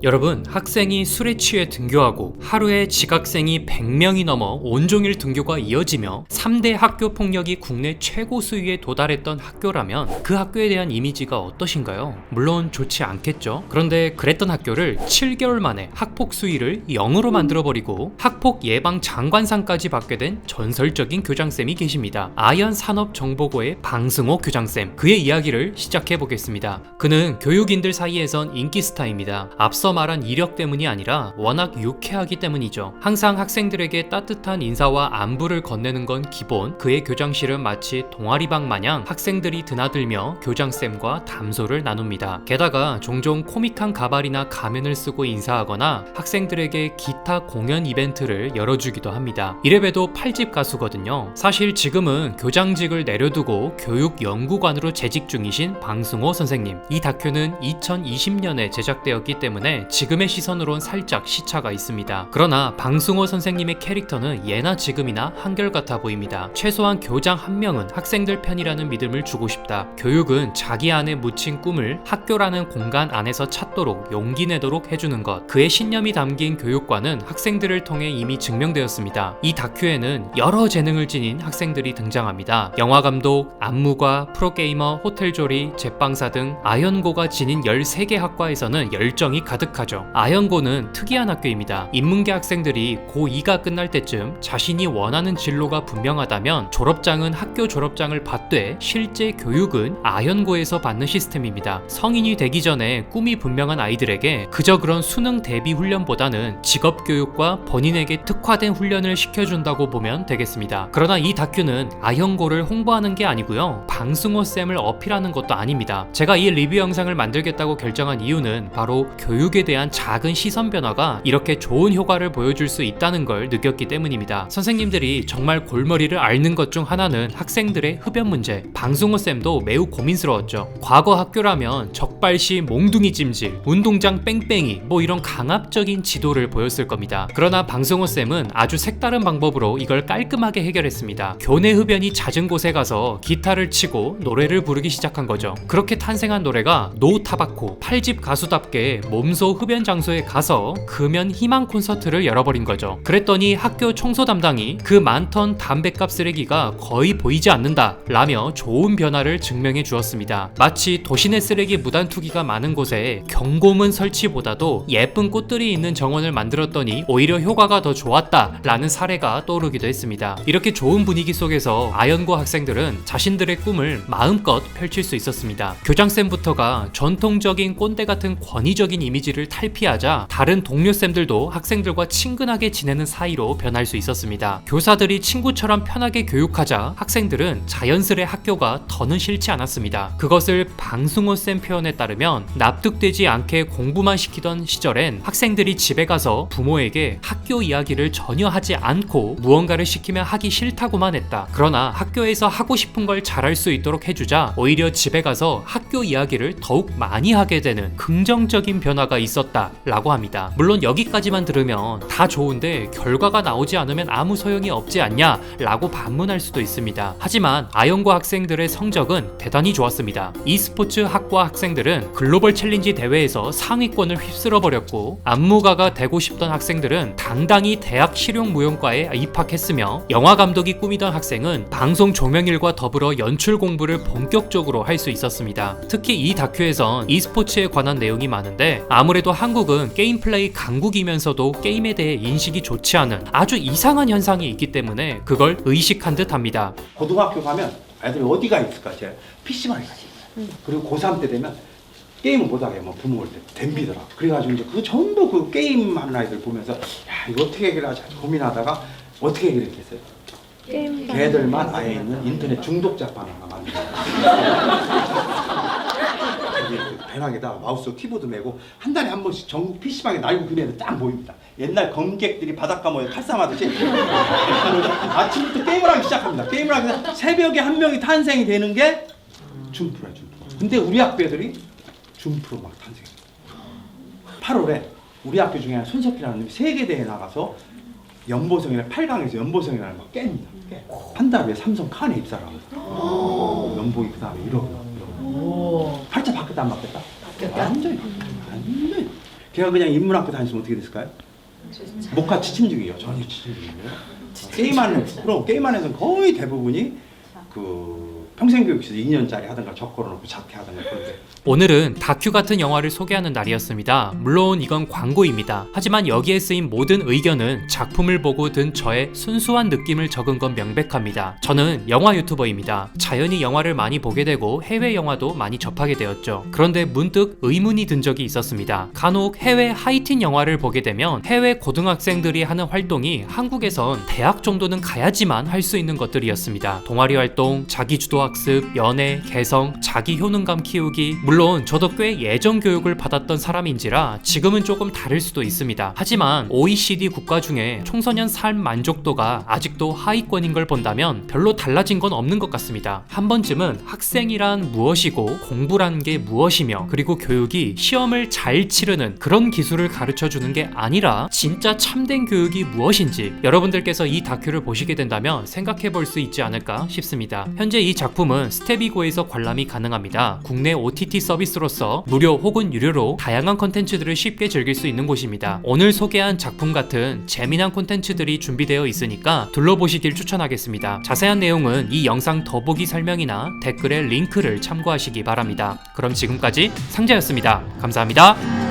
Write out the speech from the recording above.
여러분, 학생이 술에 취해 등교하고 하루에 지각생이 100명이 넘어 온종일 등교가 이어지며 3대 학교 폭력이 국내 최고 수위에 도달했던 학교라면 그 학교에 대한 이미지가 어떠신가요? 물론 좋지 않겠죠. 그런데 그랬던 학교를 7개월 만에 학폭 수위를 0으로 만들어버리고 학폭 예방 장관상까지 받게 된 전설적인 교장쌤이 계십니다. 아현산업정보고의 방승호 교장쌤, 그의 이야기를 시작해보겠습니다. 그는 교육인들 사이에선 인기 스타입니다. 앞서 말한 이력 때문이 아니라 워낙 유쾌하기 때문이죠. 항상 학생들에게 따뜻한 인사와 안부를 건네는 건 기본. 그의 교장실은 마치 동아리방 마냥 학생들이 드나들며 교장쌤과 담소를 나눕니다. 게다가 종종 코믹한 가발이나 가면을 쓰고 인사하거나 학생들에게 기타 공연 이벤트를 열어주기도 합니다. 이래봬도 8집 가수거든요. 사실 지금은 교장직을 내려두고 교육연구관으로 재직 중이신 방승호 선생님. 이 다큐는 2020년에 제작되었기 때문에 지금의 시선으론 살짝 시차가 있습니다. 그러나 방승호 선생님의 캐릭터는 예나 지금이나 한결같아 보입니다. 최소한 교장 한 명은 학생들 편이라는 믿음을 주고 싶다. 교육은 자기 안에 묻힌 꿈을 학교라는 공간 안에서 찾도록 용기 내도록 해주는 것. 그의 신념이 담긴 교육과는 학생들을 통해 이미 증명되었습니다. 이 다큐에는 여러 재능을 지닌 학생들이 등장합니다. 영화감독, 안무가, 프로게이머, 호텔조리, 제빵사 등 아현고가 지닌 13개 학과에서는 열정이 가득하죠. 아현고는 특이한 학교입니다. 인문계 학생들이 고2가 끝날 때쯤 자신이 원하는 진로가 분명하다면 졸업장은 학교 졸업장을 받되 실제 교육은 아현고에서 받는 시스템입니다. 성인이 되기 전에 꿈이 분명한 아이들에게 그저 그런 수능 대비 훈련보다는 직업교육과 본인에게 특화된 훈련을 시켜준다고 보면 되겠습니다. 그러나 이 다큐는 아현고를 홍보하는 게 아니고요. 방승호 쌤을 어필하는 것도 아닙니다. 제가 이 리뷰 영상을 만들겠다고 결정한 이유는 바로 교육에 대한 작은 시선 변화가 이렇게 좋은 효과를 보여줄 수 있다는 걸 느꼈기 때문입니다. 선생님들이 정말 골머리를 앓는 것 중 하나는 학생들의 흡연 문제. 방승호 쌤도 매우 고민스러웠죠. 과거 학교라면 적발시 몽둥이 찜질, 운동장 뺑뺑이 뭐 이런 강압적인 지도를 보였을 겁니다. 그러나 방승호 쌤은 아주 색다른 방법으로 이걸 깔끔하게 해결했습니다. 교내 흡연이 잦은 곳에 가서 기타를 치고 노래를 부르기 시작한 거죠. 그렇게 탄생한 노래가 노 타바코. 8집 가수답게 몸소 흡연 장소에 가서 금연 희망 콘서트를 열어버린 거죠. 그랬더니 학교 청소 담당이 그 많던 담뱃값 쓰레기가 거의 보이지 않는다 라며 좋은 변화를 증명해 주었습니다. 마치 도시내 쓰레기 무단 투기가 많은 곳에 경고문 설치보다도 예쁜 꽃들이 있는 정원을 만들었더니 오히려 효과가 더 좋았다 라는 사례가 떠오르기도 했습니다. 이렇게 좋은 분위기 속에서 아현고 학생들은 자신들의 꿈을 마음껏 펼칠 수 있었습니다. 교장쌤부터가 전통적인 꼰대 같은 권위적인 이미지를 탈피하자 다른 동료쌤들도 학생들과 친근하게 지내는 사이로 변할 수 있었습니다. 교사들이 친구처럼 편하게 교육하자 학생들은 자연스레 학교가 더는 싫지 않았습니다. 그것을 방승호 쌤 표현에 따르면 납득되지 않게 공부만 시키던 시절엔 학생들이 집에 가서 부모에게 학교 이야기를 전혀 하지 않고 무언가를 시키면 하기 싫다고만 했다. 그러나 학교에서 하고 싶은 걸 잘할 수 있도록 해주자 오히려 집에 가서 학교 이야기를 더욱 많이 하게 되는 긍정적인 변화가 있었다 라고 합니다. 물론 여기까지만 들으면 다 좋은데 결과가 나오지 않으면 아무 소용이 없지 않냐 라고 반문할 수도 있습니다. 하지만 아현고 학생들의 성적은 대단히 좋았습니다. e스포츠 학과 학생들은 글로벌 챌린지 대회에서 상위권을 휩쓸어 버렸고, 안무가가 되고 싶던 학생들은 당당히 대학 실용무용과에 입학했으며, 영화 감독이 꿈이던 학생은 방송 조명일과 더불어 연출 공부를 본격적으로 할 수 있었습니다. 특히 이 다큐에선 e스포츠에 관한 내용이 많은데 아무래도 한국은 게임 플레이 강국이면서도 게임에 대해 인식이 좋지 않은 아주 이상한 현상이 있기 때문에 그걸 의식한 듯 합니다. 고등학교 가면 애들이 어디가 있을까? 제가 PC방에 가지. 그리고 고3 때 되면 게임을 못하게 뭐 부모 올 때 덤비더라. 그래가지고 이제 그 전부 그 게임 하는 아이들 보면서 야, 이거 어떻게 해결하지? 고민하다가 어떻게 해결했겠어요? 걔들만 아예 있는 인터넷 중독자판 하나 만들어요. 배낭에다 마우스 키보드 메고 한 달에 한 번씩 PC방에 날고 그런 애들 딱 모입니다. 옛날 검객들이 바닷가 모여 칼싸움하듯이 아침부터 게임을 하기 시작합니다. 게임을 하기 새벽에 한 명이 탄생이 되는 게 줌프로야, 줌프로. 근데 우리 학교 애들이 줌프로 막 탄생해요. 8월에 우리 학교 중에 손석희라는 놈이 세계대회에 나가서 연보성이나 8강에서 연보성이라는 막 깹니다. 한 달 후에 삼성 칸에 입사를 합니다. 연봉이 그 다음에 1억. 팔자 바뀌었다 안 바뀌었다? 완전히 걔가 그냥 인문학교 다녔으면 어떻게 됐을까요? 목화 지침중이에요. 전혀 지침중이에요. 게임 안에서는 거의 대부분이 그 평생교육에서 2년짜리 하든가 적걸어놓고 자퇴하든가 그런데 오늘은 다큐 같은 영화를 소개하는 날이었습니다. 물론 이건 광고입니다. 하지만 여기에 쓰인 모든 의견은 작품을 보고 든 저의 순수한 느낌을 적은 건 명백합니다. 저는 영화 유튜버입니다. 자연히 영화를 많이 보게 되고 해외 영화도 많이 접하게 되었죠. 그런데 문득 의문이 든 적이 있었습니다. 간혹 해외 하이틴 영화를 보게 되면 해외 고등학생들이 하는 활동이 한국에선 대학 정도는 가야지만 할 수 있는 것들이었습니다. 동아리 활동, 자기주도 학습, 연애, 개성, 자기 효능감 키우기. 물론 저도 꽤 예전 교육을 받았던 사람인지라 지금은 조금 다를 수도 있습니다. 하지만 OECD 국가 중에 청소년 삶 만족도가 아직도 하위권인 걸 본다면 별로 달라진 건 없는 것 같습니다. 한 번쯤은 학생이란 무엇이고 공부란 게 무엇이며 그리고 교육이 시험을 잘 치르는 그런 기술을 가르쳐 주는 게 아니라 진짜 참된 교육이 무엇인지 여러분들께서 이 다큐를 보시게 된다면 생각해 볼 수 있지 않을까 싶습니다. 현재 이 작품은 스테비고에서 관람이 가능합니다. 국내 OTT 서비스로서 무료 혹은 유료로 다양한 콘텐츠들을 쉽게 즐길 수 있는 곳입니다. 오늘 소개한 작품 같은 재미난 콘텐츠들이 준비되어 있으니까 둘러보시길 추천하겠습니다. 자세한 내용은 이 영상 더보기 설명이나 댓글에 링크를 참고하시기 바랍니다. 그럼 지금까지 상자였습니다. 감사합니다.